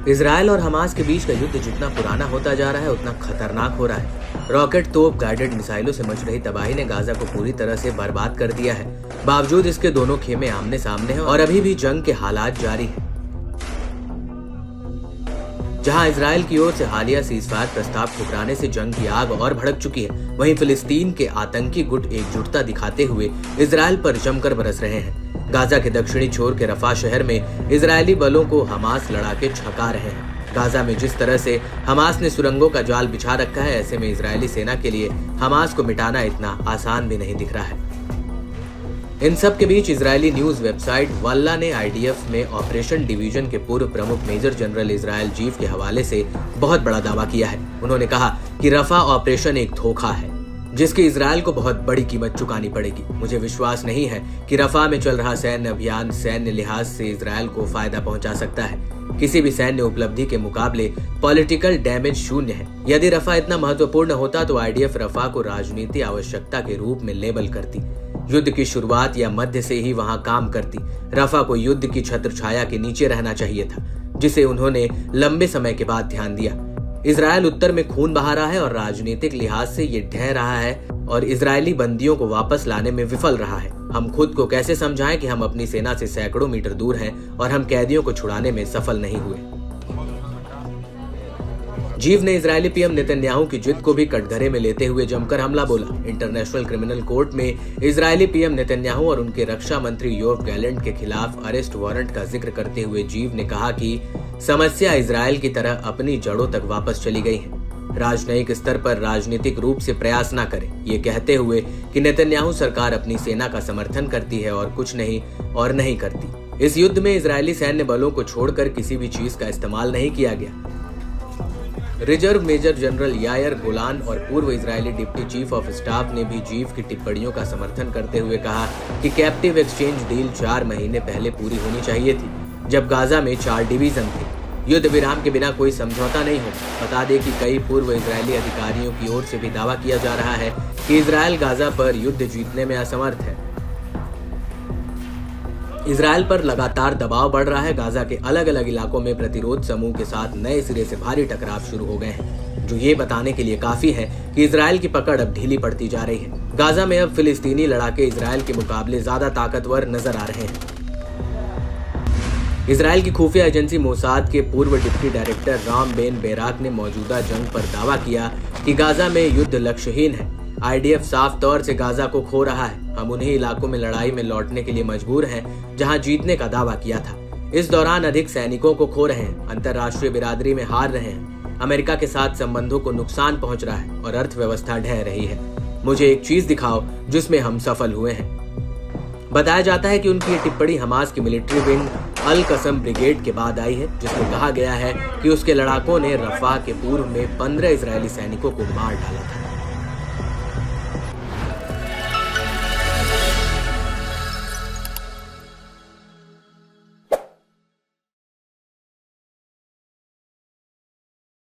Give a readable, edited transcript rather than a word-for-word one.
Israel और Hamas के बीच का युद्ध जितना पुराना होता जा रहा है उतना खतरनाक हो रहा है। रॉकेट, तोप, गाइडेड मिसाइलों से मच रही तबाही ने गाजा को पूरी तरह से बर्बाद कर दिया है। बावजूद इसके दोनों खेमे आमने सामने हैं और अभी भी जंग के हालात जारी हैं। जहां इजरायल की ओर से हालिया सीजफायर प्रस्ताव ठुकराने से जंग की आग और भड़क चुकी है, वहीं फिलिस्तीन के आतंकी गुट एकजुटता दिखाते हुए इजरायल पर जमकर बरस रहे हैं। गाजा के दक्षिणी छोर के रफा शहर में इजरायली बलों को हमास लड़ाके छका रहे हैं। गाजा में जिस तरह से हमास ने सुरंगों का जाल बिछा रखा है, ऐसे में इजरायली सेना के लिए हमास को मिटाना इतना आसान भी नहीं दिख रहा है। इन सब के बीच इजरायली न्यूज वेबसाइट वल्ला ने आईडीएफ में ऑपरेशन डिवीजन के पूर्व प्रमुख मेजर जनरल इजरायल जीव के हवाले से बहुत बड़ा दावा किया है। उन्होंने कहा कि रफा ऑपरेशन एक धोखा है जिसकी इजरायल को बहुत बड़ी कीमत चुकानी पड़ेगी। मुझे विश्वास नहीं है कि रफा में चल रहा सैन्य अभियान सैन्य लिहाज से इजरायल को फायदा पहुंचा सकता है। किसी भी सैन्य उपलब्धि के मुकाबले पॉलिटिकल डैमेज शून्य है। यदि रफा इतना महत्वपूर्ण होता तो आईडीएफ रफा को राजनीति आवश्यकता के रूप में लेबल करती, युद्ध की शुरुआत या मध्य से ही वहां काम करती। रफा को युद्ध की छत्र छाया के नीचे रहना चाहिए था, जिसे उन्होंने लंबे समय के बाद ध्यान दिया। इजरायल उत्तर में खून बहा रहा है और राजनीतिक लिहाज से ये ढह रहा है और इजरायली बंदियों को वापस लाने में विफल रहा है। हम खुद को कैसे समझाएं कि हम अपनी सेना से सैकड़ों मीटर दूर हैं और हम कैदियों को छुड़ाने में सफल नहीं हुए। जीव ने इजरायली पीएम नेतन्याहू की जिद को भी कटघरे में लेते हुए जमकर हमला बोला। इंटरनेशनल क्रिमिनल कोर्ट में इजरायली पीएम नेतन्याहू और उनके रक्षा मंत्री योव गैलेंट के खिलाफ अरेस्ट वारंट का जिक्र करते हुए जीव ने कहा कि समस्या इजरायल की तरह अपनी जड़ों तक वापस चली गई है। राजनयिक स्तर पर राजनीतिक रूप से प्रयास न करें, ये कहते हुए कि नेतन्याहू सरकार अपनी सेना का समर्थन करती है और कुछ नहीं और नहीं करती। इस युद्ध में इजरायली सैन्य बलों को छोड़कर किसी भी चीज का इस्तेमाल नहीं किया गया। Reserve major general Yair Golan और पूर्व Israeli deputy chief of staff ने भी जीव की टिप्पणियों का समर्थन करते हुए कहा कि कैप्टिव एक्सचेंज डील 4 महीने पहले पूरी होनी चाहिए थी, जब गाजा में 4 डिवीजन थे। युद्ध विराम के बिना कोई समझौता नहीं होगा। बता दें कि कई पूर्व इजरायली अधिकारियों की ओर से भी दावा किया जा रहा है कि इजरायल गाजा पर युद्ध जीतने में असमर्थ है। इजरायल पर लगातार दबाव बढ़ रहा है। गाजा के अलग अलग इलाकों में प्रतिरोध समूह के साथ नए सिरे से भारी टकराव शुरू हो गए हैं, जो ये बताने के लिए काफी है कि इजरायल की पकड़ अब ढीली पड़ती जा रही है। गाजा में अब फिलिस्तीनी लड़ाके इजरायल के मुकाबले ज्यादा ताकतवर नजर आ रहे हैं। इजरायल की खुफिया एजेंसी मोसाद के पूर्व डिप्टी डायरेक्टर राम बेन बेराक ने मौजूदा जंग पर दावा किया कि गाजा में युद्ध लक्ष्यहीन है। आईडीएफ साफ तौर से गाजा को खो रहा है। हम उन्हीं इलाकों में लड़ाई में लौटने के लिए मजबूर हैं जहां जीतने का दावा किया था। इस दौरान अधिक सैनिकों को खो रहे हैं, अंतर्राष्ट्रीय बिरादरी में हार रहे हैं, अमेरिका के साथ संबंधों को नुकसान पहुंच रहा है और अर्थव्यवस्था ढह रही है। मुझे एक चीज दिखाओ जिसमें हम सफल हुए हैं। बताया जाता है कि उनकी ये टिप्पणी हमास की मिलिट्री विंग अल कसम ब्रिगेड के बाद आई है, जिसमें कहा गया है कि उसके लड़ाकों ने रफा के पूर्व में 15 इजरायली सैनिकों को मार डाला था।